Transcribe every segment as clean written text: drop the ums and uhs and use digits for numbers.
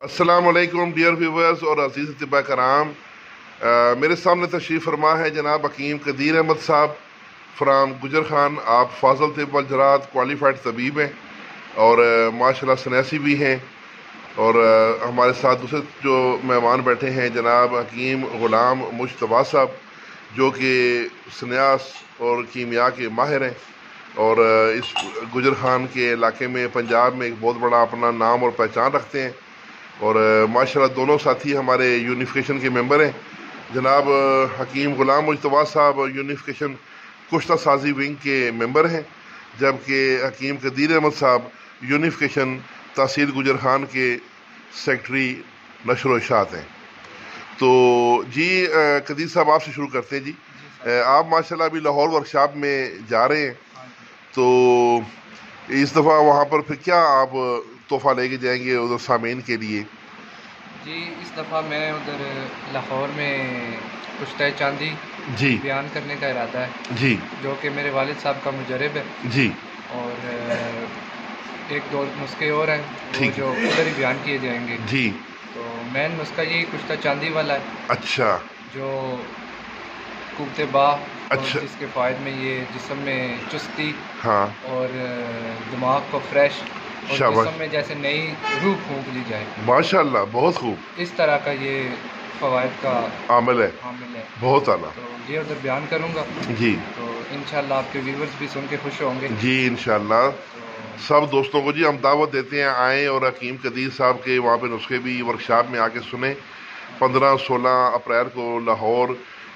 السلام علیکم dear viewers اور عزیز طباء کرام، میرے سامنے تشریف فرما ہے جناب حکیم قدیر احمد صاحب فرام گجر خان۔ آپ فاضل طب والجراحات کوالیفائڈ طبیب ہیں اور ماشاءاللہ سنیسی بھی ہیں، اور ہمارے ساتھ دوسرے جو مہمان بیٹھے ہیں جناب حکیم غلام مجتبیٰ صاحب، جو کہ سنیاس اور کیمیا کے ماہر ہیں، اور اس گجر خان کے علاقے میں پنجاب میں ایک بہت بڑا اپنا نام اور پہچان رکھتے ہیں، اور ماشاءاللہ دونوں ساتھی ہمارے یونیفیکیشن کے ممبر ہیں۔ جناب حکیم غلام مجتبیٰ صاحب یونیفیکیشن کشتہ سازی ونگ کے ممبر ہیں، جبکہ حکیم قدیر احمد صاحب یونیفیکیشن تحصیل گجر خان کے سیکٹری نشر و اشاعت ہیں۔ تو جی قدیر صاحب آپ سے شروع کرتے ہیں۔ جی آپ ماشاءاللہ ابھی لاہور ورکشاپ میں جا رہے ہیں، تو اس دفعہ وہاں پر پھر کیا آپ تحفہ لے کے جائیں گے ادھر سامعین کے لیے؟ جی اس دفعہ میں ادھر لاہور میں کشتہ چاندی جی بیان کرنے کا ارادہ ہے، جی جو کہ میرے والد صاحب کا مجرب ہے، جی اور ایک دو نسخے اور ہیں ٹھیک جو ادھر ہی بیان کیے جائیں گے۔ جی تو مین نسخہ یہ کشتہ چاندی والا ہے، اچھا جو قوت باہ اور اچھا جس کے فائد میں یہ جسم میں چستی ہاں اور دماغ کو فریش اور شاباش، جسم میں جیسے نئی روح پھونک لی جائے، ماشاءاللہ بہت خوب، اس طرح کا یہ فوائد کا عامل ہے، حامل ہے۔ بہت اعلیٰ۔ تو یہ ادھر بیان کروں گا، جی تو انشاءاللہ آپ کے ویورز بھی سن کے خوش ہوں گے۔ جی انشاءاللہ سب دوستوں کو جی ہم دعوت دیتے ہیں آئیں اور حکیم قدیر صاحب کے وہاں پہ نسخے بھی ورکشاپ میں آ کے سنیں۔ 15-16 اپریل کو لاہور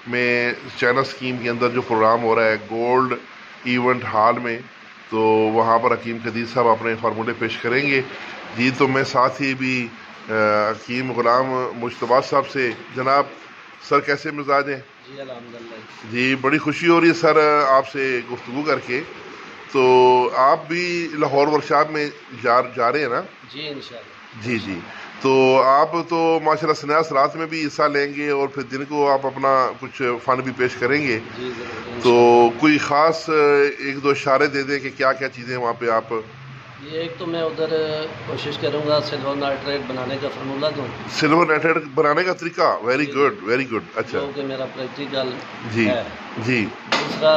میں چائنا اسکیم کے اندر جو پروگرام ہو رہا ہے گولڈ ایونٹ ہال میں، تو وہاں پر حکیم قدیر صاحب اپنے فارمولے پیش کریں گے۔ جی تو میں ساتھ ہی بھی حکیم غلام مجتبیٰ صاحب سے، جناب سر کیسے مزاج ہیں؟ جی الحمدللہ جی بڑی خوشی ہو رہی ہے سر آپ سے گفتگو کر کے۔ تو آپ بھی لاہور ورکشاپ میں جا رہے ہیں نا؟ جی انشاءاللہ۔ جی جی تو آپ تو ماشاءاللہ سنیاس رات میں بھی حصہ لیں گے اور پھر دن کو آپ اپنا کچھ فن بھی پیش کریں گے، جی ضرور تو کوئی خاص ایک دو اشارے دے دیں کہ کیا کیا چیزیں وہاں پہ آپ؟ یہ ایک تو میں ادھر کوشش کروں گا سلور نائٹریٹ بنانے کا فارمولہ دوں، سلور نائٹریٹ بنانے کا طریقہ، ویری گڈ ویری گڈ، اچھا جو کہ میرا پریکٹیکل جی ہے۔ جی دوسرا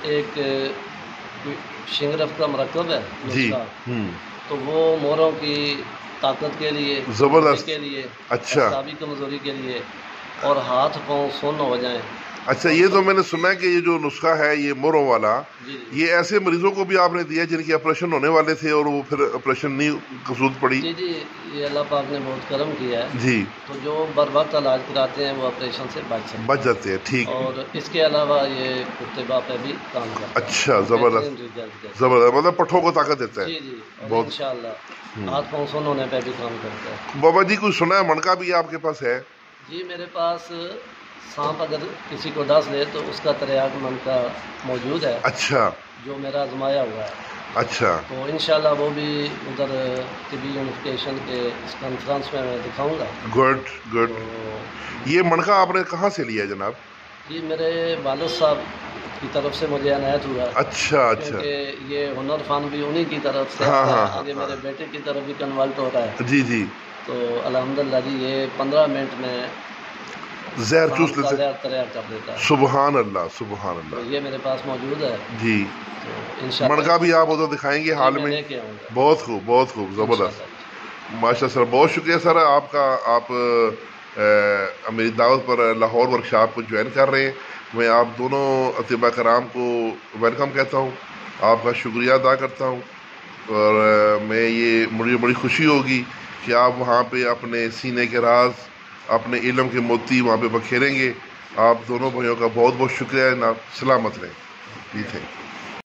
ایک شنگرف کا مرکب ہے جی نسخہ، تو وہ موروں کی طاقت کے لیے، زبردست، کے لیے، اچھا اعصابی کمزوری کے لیے، اور ہاتھ پاؤں سن ہو جائیں۔ اچھا یہ تو میں نے سنا ہے کہ یہ جو نسخہ ہے یہ موروں والا، جی یہ ایسے مریضوں کو بھی آپ نے دیا جن کے آپریشن ہونے والے تھے اور وہ پھر آپریشن نہیں قصور پڑی؟ جی جی یہ اللہ پاک نے بہت کرم کیا ہے، جی تو جو بر وقت علاج کراتے ہیں وہ آپریشن سے بچ سکتے ہیں۔ بچ جاتے ہیں، ٹھیک، اور اس کے علاوہ یہ کتبہ پہ بھی کام کرتا ہے۔ اچھا زبردست زبردست، مطلب پٹھوں کو طاقت دیتا ہے۔ جی جی، اور بہت انشاءاللہ ہاتھ پاؤں سن ہونے پہ بھی کام کرتا ہے۔ بابا جی کوئی سنا ہے منقا بھی آپ کے پاس ہے؟ جی میرے پاس سانپ اگر کسی کو ڈس لے تو اس کا تریاق منقا موجود ہے، اچھا جو میرا آزمایا ہوا ہے، اچھا تو انشاءاللہ وہ بھی ادھر طبی یونیفیکیشن کے اس کانفرنس میں دکھاؤں گا۔ Good good. تو یہ منقا آپ نے کہاں سے لیا ہے جناب؟ جی میرے والد صاحب کی طرف سے مجھے عنایت ہوا ہے، اچھا اچھا، کیونکہ یہ ہنر فن بھی انہی کی طرف سے ہاں آتا ہے، ہاں آگے ہاں، میرے بیٹے کی طرف بھی کنورٹ ہو رہا ہے، جی جی، تو الحمدللہ جی یہ 15 منٹ میں زہر چوس سانپ کا لیتے، زہر تیار کر دیتا ہے۔ سبحان اللہ سبحان تو اللہ۔ یہ میرے پاس موجود ہے، جی تو انشاءاللہ منقا بھی آپ ادھر دکھائیں گے حال میں میں؟ لے کے آؤں گا بہت خوب بہت خوب، زبردست، انشاءاللہ۔ ماشاء سر بہت شکریہ سر آپ کا، آپ میری دعوت پر لاہور ورکشاپ کو جوائن کر رہے ہیں۔ میں آپ دونوں اطباء کرام کو ویلکم کہتا ہوں، آپ کا شکریہ ادا کرتا ہوں، اور مجھے بڑی خوشی ہوگی کہ آپ وہاں پہ اپنے سینے کے راز، اپنے علم کے موتی وہاں پہ بکھیریں گے۔ آپ دونوں بھائیوں کا بہت بہت شکریہ جناب، سلامت رہیں، جی تھینک یو۔